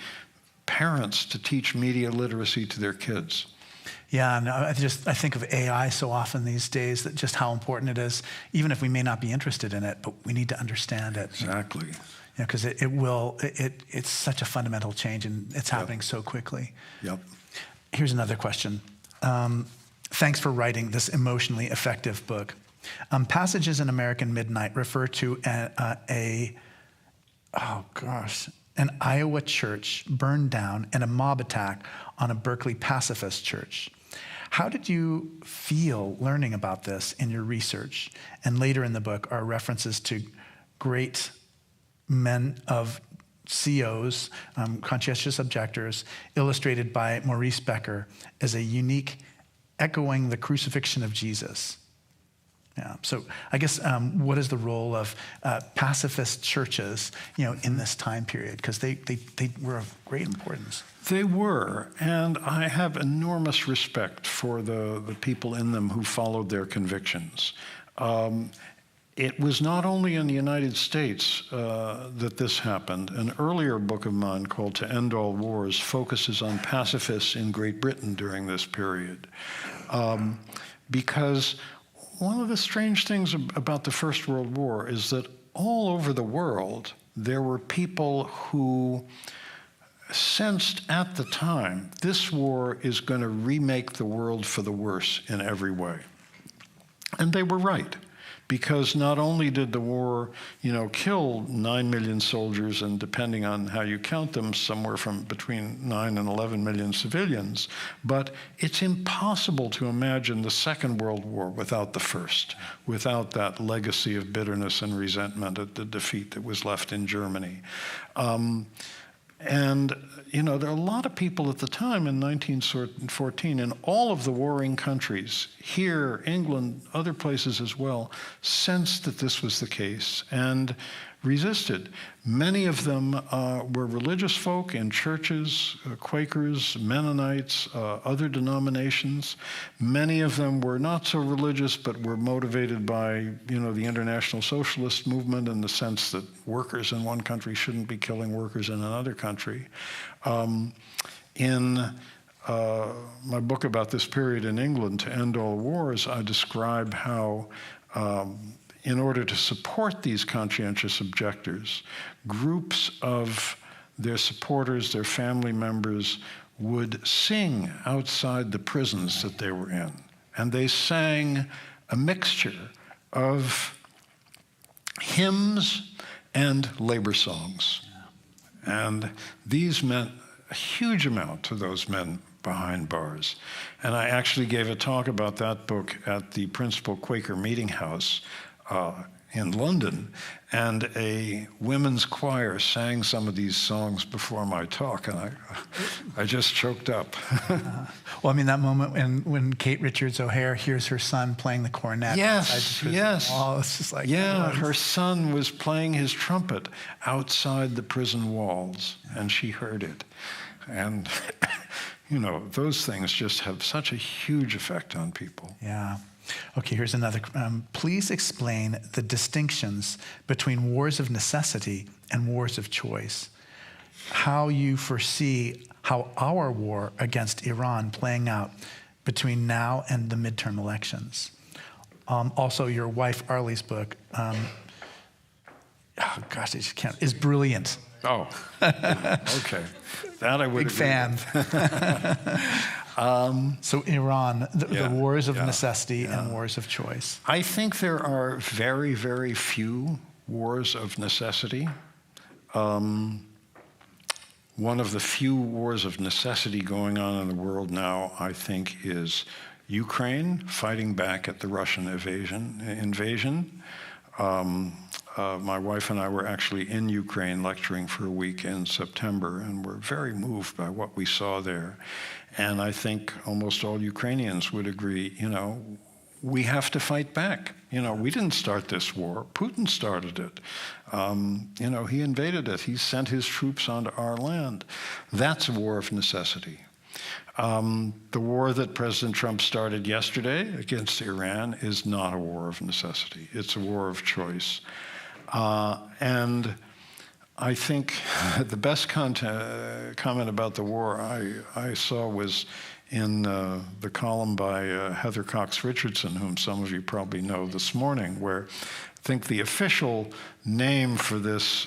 parents to teach media literacy to their kids. Yeah, no, I think of AI so often these days, that just how important it is, even if we may not be interested in it, but we need to understand it. Exactly. Because it's such a fundamental change, and it's happening so quickly. Yep. Here's another question. Thanks for writing this emotionally effective book. Passages in American Midnight refer to an Iowa church burned down and a mob attack on a Berkeley pacifist church. How did you feel learning about this in your research? And later in the book are references to great men of COs, conscientious objectors, illustrated by Maurice Becker as a unique echoing the crucifixion of Jesus. Yeah. So I guess what is the role of pacifist churches, in this time period? Because they were of great importance. They were, and I have enormous respect for the people in them who followed their convictions. It was not only in the United States that this happened. An earlier book of mine called To End All Wars focuses on pacifists in Great Britain during this period. Because one of the strange things about the First World War is that all over the world, there were people who sensed at the time, this war is going to remake the world for the worse in every way. And they were right. Because not only did the war, kill 9 million soldiers, and depending on how you count them, somewhere from between 9 and 11 million civilians, but it's impossible to imagine the Second World War without the First, without that legacy of bitterness and resentment at the defeat that was left in Germany. And, there are a lot of people at the time in 1914 in all of the warring countries, here, England, other places as well, sensed that this was the case and resisted. Many of them were religious folk in churches, Quakers, Mennonites, other denominations. Many of them were not so religious, but were motivated by, the International Socialist movement in the sense that workers in one country shouldn't be killing workers in another country. In my book about this period in England, To End All Wars, I describe how in order to support these conscientious objectors, groups of their supporters, their family members, would sing outside the prisons that they were in. And they sang a mixture of hymns and labor songs. And these meant a huge amount to those men behind bars. And I actually gave a talk about that book at the Principal Quaker Meeting House in London, and a women's choir sang some of these songs before my talk, and I just choked up. Well, I mean, that moment when Kate Richards O'Hare hears her son playing the cornet. Yes. Oh, it's just like... Yeah, her son was playing his trumpet outside the prison walls, and she heard it. And, those things just have such a huge effect on people. Yeah. Okay, here's another. Please explain the distinctions between wars of necessity and wars of choice. How you foresee how our war against Iran playing out between now and the midterm elections. Also, your wife Arlie's book, is brilliant. Oh, okay. That I would Big fan. So Iran, the wars of necessity and wars of choice. I think there are very, very few wars of necessity. One of the few wars of necessity going on in the world now, I think, is Ukraine fighting back at the Russian invasion. My wife and I were actually in Ukraine lecturing for a week in September, and we're very moved by what we saw there. And I think almost all Ukrainians would agree, we have to fight back. We didn't start this war. Putin started it. He invaded it. He sent his troops onto our land. That's a war of necessity. The war that President Trump started yesterday against Iran is not a war of necessity. It's a war of choice. And I think the best comment about the war I saw was in the column by Heather Cox Richardson, whom some of you probably know, this morning, where I think the official name for this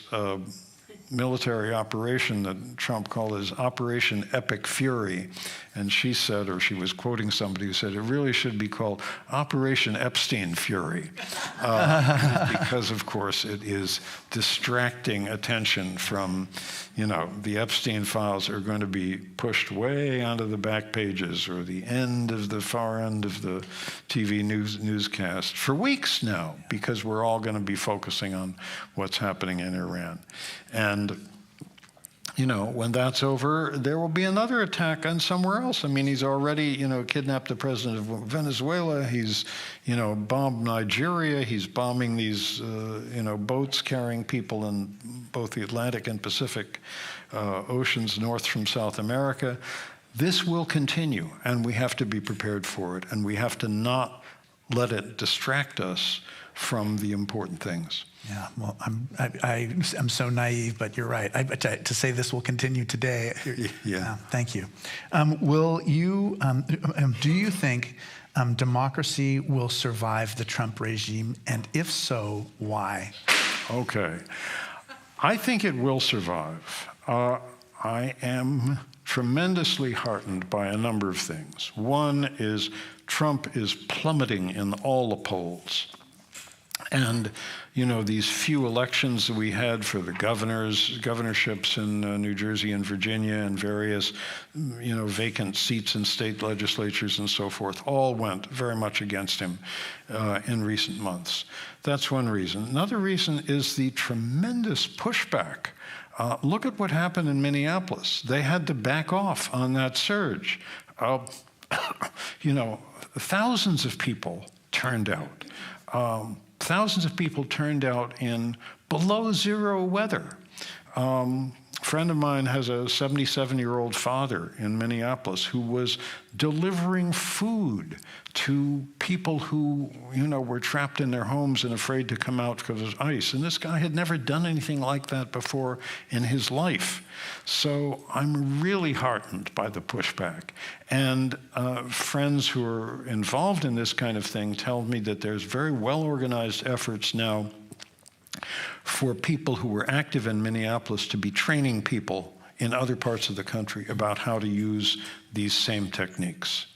military operation that Trump called his Operation Epic Fury. And she said, or she was quoting somebody who said, it really should be called Operation Epstein Fury. Because, of course, it is distracting attention from, the Epstein files are going to be pushed way onto the back pages or the far end of the TV newscast for weeks now, because we're all going to be focusing on what's happening in Iran. And when that's over, there will be another attack on somewhere else. I mean, he's already, kidnapped the president of Venezuela. He's, bombed Nigeria. He's bombing these, boats carrying people in both the Atlantic and Pacific oceans north from South America. This will continue, and we have to be prepared for it, and we have to not let it distract us from the important things. Yeah, well, I'm so naive, but you're right. To say this will continue today. Yeah. Thank you. Do you think democracy will survive the Trump regime, and if so, why? Okay, I think it will survive. I am tremendously heartened by a number of things. One is Trump is plummeting in all the polls. And, these few elections that we had for the governorships in New Jersey and Virginia and various, vacant seats in state legislatures and so forth, all went very much against him in recent months. That's one reason. Another reason is the tremendous pushback. Look at what happened in Minneapolis. They had to back off on that surge. Thousands of people turned out. Thousands of people turned out in below zero weather. A friend of mine has a 77-year-old father in Minneapolis who was delivering food to people who, were trapped in their homes and afraid to come out because of ice. And this guy had never done anything like that before in his life. So I'm really heartened by the pushback. And friends who are involved in this kind of thing tell me that there's very well-organized efforts now for people who were active in Minneapolis to be training people in other parts of the country about how to use these same techniques.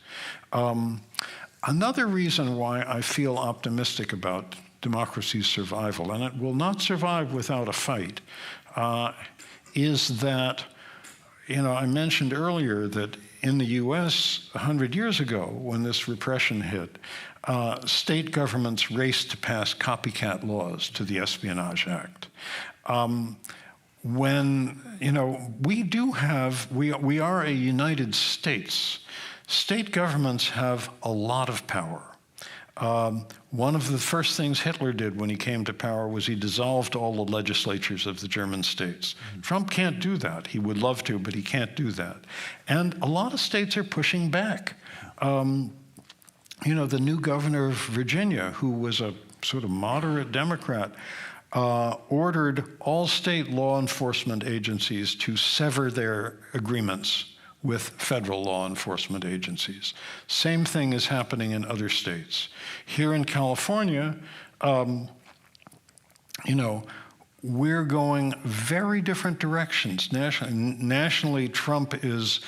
Another reason why I feel optimistic about democracy's survival, and it will not survive without a fight, is that I mentioned earlier that in the US 100 years ago, when this repression hit, state governments raced to pass copycat laws to the Espionage Act. When, we are a United States. State governments have a lot of power. One of the first things Hitler did when he came to power was he dissolved all the legislatures of the German states. Trump can't do that. He would love to, but he can't do that. And a lot of states are pushing back. The new governor of Virginia, who was a sort of moderate Democrat, ordered all state law enforcement agencies to sever their agreements with federal law enforcement agencies. Same thing is happening in other states. Here in California, we're going very different directions. Nationally, Trump is,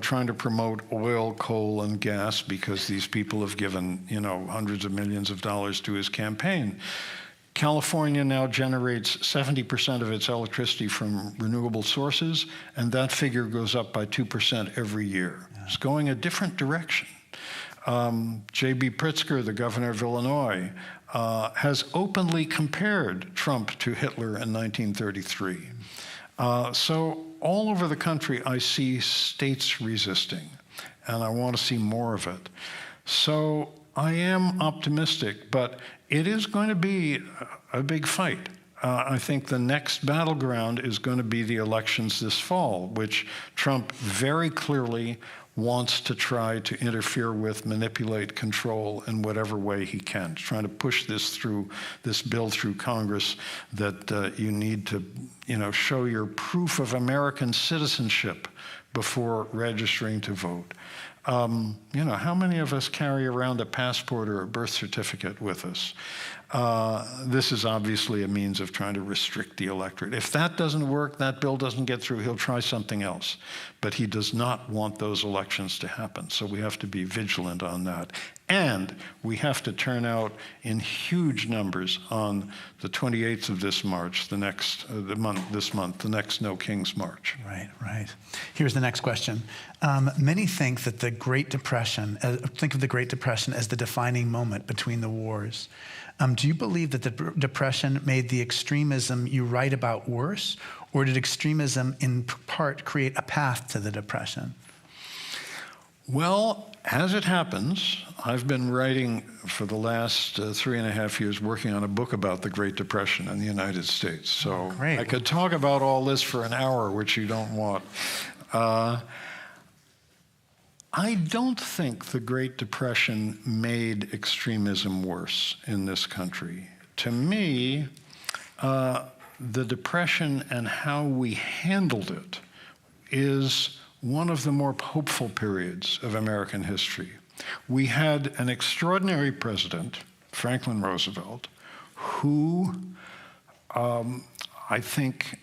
trying to promote oil, coal, and gas because these people have given, hundreds of millions of dollars to his campaign. California now generates 70% of its electricity from renewable sources, and that figure goes up by 2% every year. Yeah. It's going a different direction. J.B. Pritzker, the governor of Illinois, has openly compared Trump to Hitler in 1933. So all over the country, I see states resisting, and I want to see more of it. So I am optimistic, but it is going to be a big fight. I think the next battleground is going to be the elections this fall, which Trump very clearly wants to try to interfere with, manipulate, control in whatever way he can, trying to push this bill through Congress that you need to, show your proof of American citizenship before registering to vote. How many of us carry around a passport or a birth certificate with us? This is obviously a means of trying to restrict the electorate. If that doesn't work, that bill doesn't get through, he'll try something else. But he does not want those elections to happen, so we have to be vigilant on that. And we have to turn out in huge numbers on the 28th of this March, the next No King's March. Right. Here's the next question. Many think that the Great Depression, think of the Great Depression as the defining moment between the wars. Do you believe that the Depression made the extremism you write about worse, or did extremism in part create a path to the Depression? Well, as it happens, I've been writing for the last 3.5 years, working on a book about the Great Depression in the United States. So I could talk about all this for an hour, which you don't want. I don't think the Great Depression made extremism worse in this country. To me, the Depression and how we handled it is one of the more hopeful periods of American history. We had an extraordinary president, Franklin Roosevelt, who I think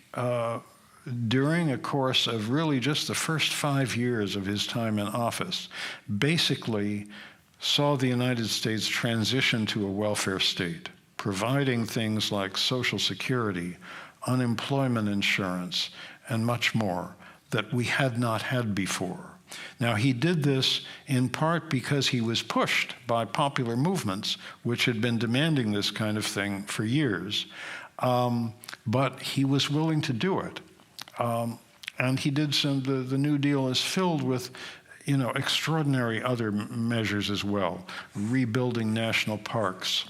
during a course of really just the first 5 years of his time in office, basically saw the United States transition to a welfare state, providing things like Social Security, unemployment insurance, and much more that we had not had before. Now, he did this in part because he was pushed by popular movements, which had been demanding this kind of thing for years, but he was willing to do it. And he did the New Deal is filled with, extraordinary other measures as well. Rebuilding national parks,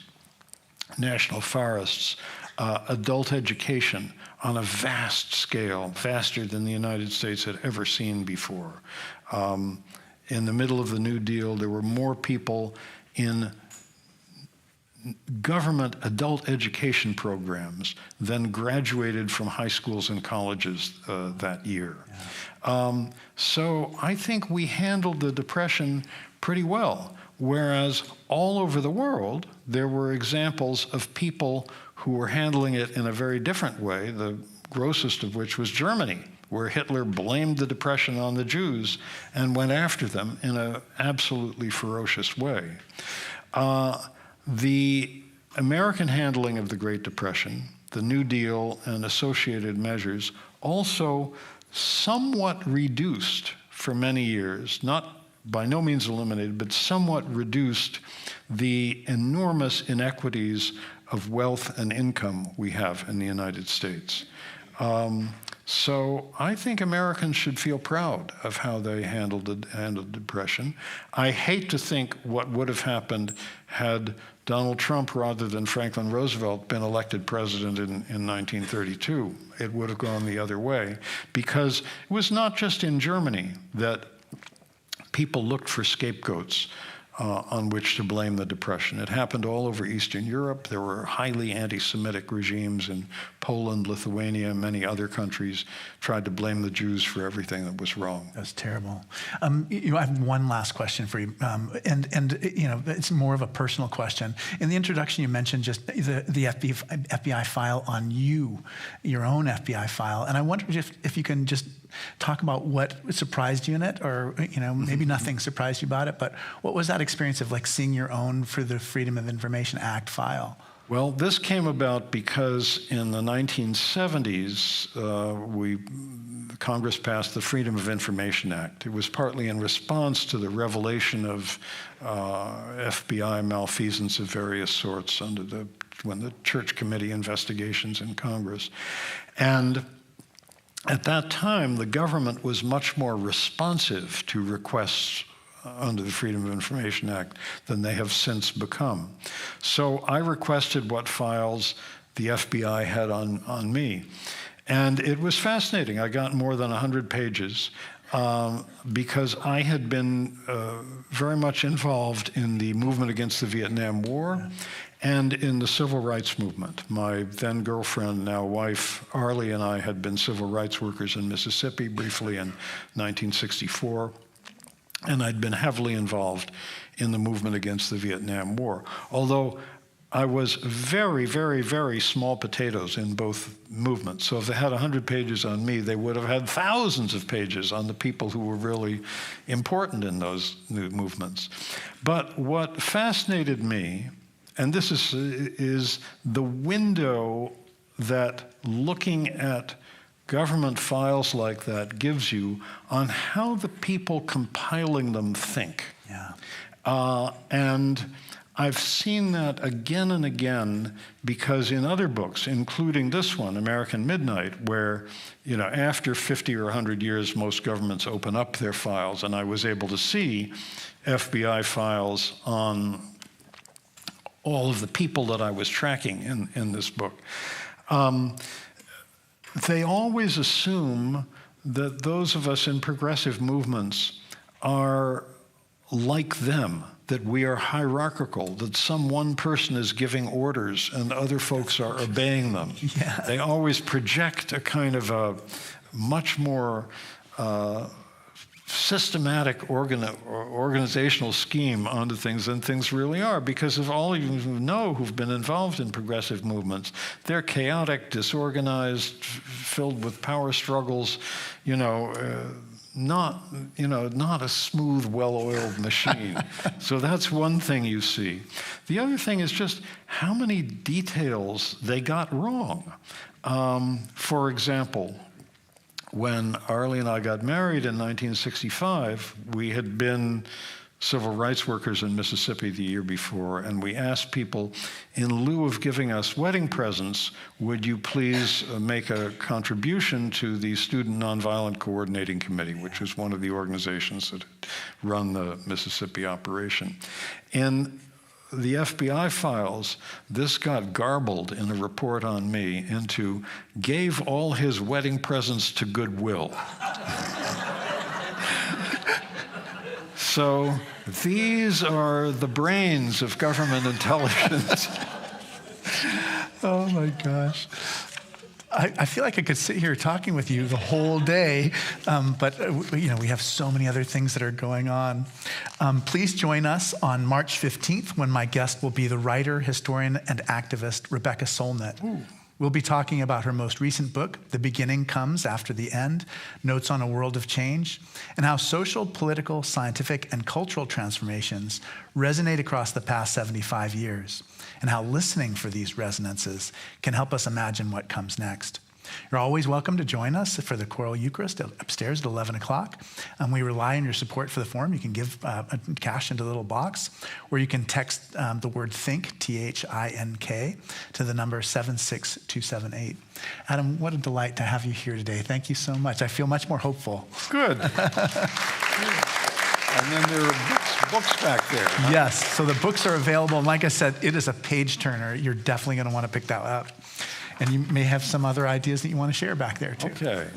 national forests, adult education on a vast scale, vaster than the United States had ever seen before. In the middle of the New Deal, there were more people in government adult education programs than graduated from high schools and colleges that year. Yeah. So I think we handled the Depression pretty well, whereas all over the world, there were examples of people who were handling it in a very different way, the grossest of which was Germany, where Hitler blamed the Depression on the Jews and went after them in an absolutely ferocious way. The American handling of the Great Depression, the New Deal and associated measures, also somewhat reduced for many years, not by no means eliminated, but somewhat reduced the enormous inequities of wealth and income we have in the United States. So I think Americans should feel proud of how they handled depression. I hate to think what would have happened had Donald Trump, rather than Franklin Roosevelt, been elected president in 1932. It would have gone the other way, because it was not just in Germany that people looked for scapegoats on which to blame the Depression. It happened all over Eastern Europe. There were highly anti-Semitic regimes in Poland, Lithuania, many other countries tried to blame the Jews for everything that was wrong. That's terrible. I have one last question for you, and it's more of a personal question. In the introduction, you mentioned just the FBI file on you, your own FBI file, and I wondered if you can just talk about what surprised you in it, or maybe nothing surprised you about it, but what was that experience of like seeing your own for the Freedom of Information Act file? Well, this came about because in the 1970s, Congress passed the Freedom of Information Act. It was partly in response to the revelation of FBI malfeasance of various sorts when the Church Committee investigations in Congress. And at that time, the government was much more responsive to requests under the Freedom of Information Act than they have since become. So I requested what files the FBI had on me. And it was fascinating. I got more than 100 pages because I had been very much involved in the movement against the Vietnam War and in the civil rights movement. My then girlfriend, now wife, Arlie, and I had been civil rights workers in Mississippi briefly in 1964. And I'd been heavily involved in the movement against the Vietnam War. Although I was very, very, very small potatoes in both movements. So if they had 100 pages on me, they would have had thousands of pages on the people who were really important in those new movements. But what fascinated me, and this is the window that looking at government files like that gives you on how the people compiling them think. Yeah. And I've seen that again and again because in other books, including this one, American Midnight, where after 50 or 100 years, most governments open up their files, and I was able to see FBI files on all of the people that I was tracking in this book. They always assume that those of us in progressive movements are like them, that we are hierarchical, that some one person is giving orders and other folks are obeying them. Yeah. They always project a kind of a much more systematic organizational scheme onto things than things really are, because of all you know who've been involved in progressive movements. They're chaotic, disorganized, filled with power struggles, not a smooth, well-oiled machine. So that's one thing you see. The other thing is just how many details they got wrong. For example, when Arlie and I got married in 1965, we had been civil rights workers in Mississippi the year before, and we asked people, in lieu of giving us wedding presents, would you please make a contribution to the Student Nonviolent Coordinating Committee, which was one of the organizations that run the Mississippi operation. In the FBI files, this got garbled in a report on me into gave all his wedding presents to Goodwill. So these are the brains of government intelligence. Oh my gosh. I feel like I could sit here talking with you the whole day, but we have so many other things that are going on. Please join us on March 15th when my guest will be the writer, historian, and activist Rebecca Solnit. Ooh. We'll be talking about her most recent book, The Beginning Comes After the End, Notes on a World of Change, and how social, political, scientific, and cultural transformations resonate across the past 75 years, and how listening for these resonances can help us imagine what comes next. You're always welcome to join us for the Choral Eucharist upstairs at 11 o'clock. We rely on your support for the forum. You can give cash into the little box, or you can text the word THINK, T-H-I-N-K, to the number 76278. Adam, what a delight to have you here today. Thank you so much. I feel much more hopeful. Good. And then there are books back there. Huh? Yes, so the books are available. And like I said, it is a page turner. You're definitely going to want to pick that up. And you may have some other ideas that you want to share back there, too. Okay.